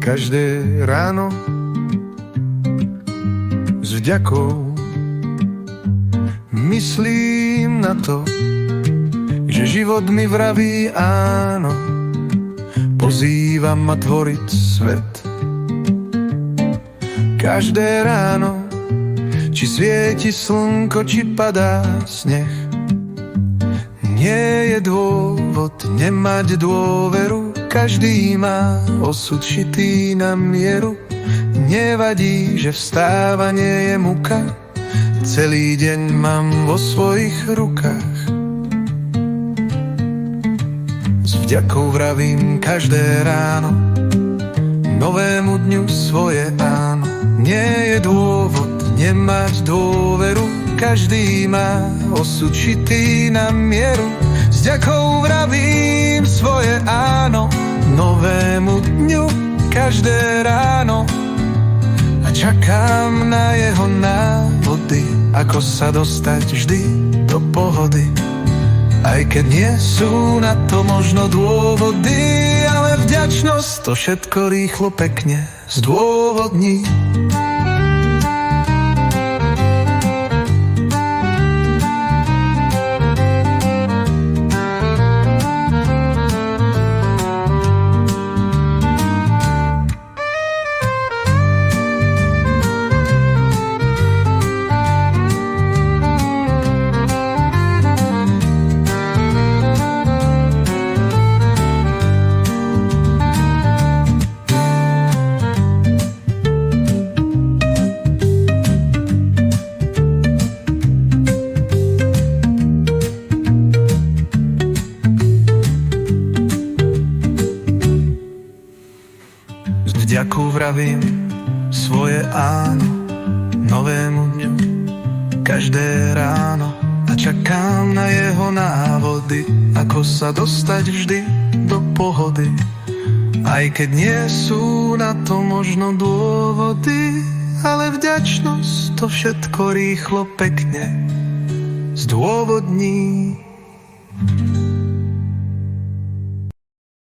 každé ráno s vďakou. Myslím na to, že život mi vraví áno, pozýva ma tvoriť svet. Každé ráno, či svieti slnko, či padá sneh, nie je dôvod nemať dôveru. Každý má osud šitý na mieru. Nevadí, že vstávanie je muka, celý deň mám vo svojich rukách. S vďakou vravím každé ráno novému dňu svoje áno. Nie je dôvod nemať dôveru, každý má osud šitý na mieru. S vďakou vravím svoje áno novému dňu každé ráno a čakám na jeho návody, ako sa dostať vždy do pohody. Aj keď nie sú na to možno dôvody, ale vďačnosť to všetko rýchlo pekne zdôvodní. Vďakou vravím svoje áno novému dňu každé ráno a čakám na jeho návody, ako sa dostať vždy do pohody. Aj keď nie sú na to možno dôvody, ale vďačnosť to všetko rýchlo pekne zdôvodní.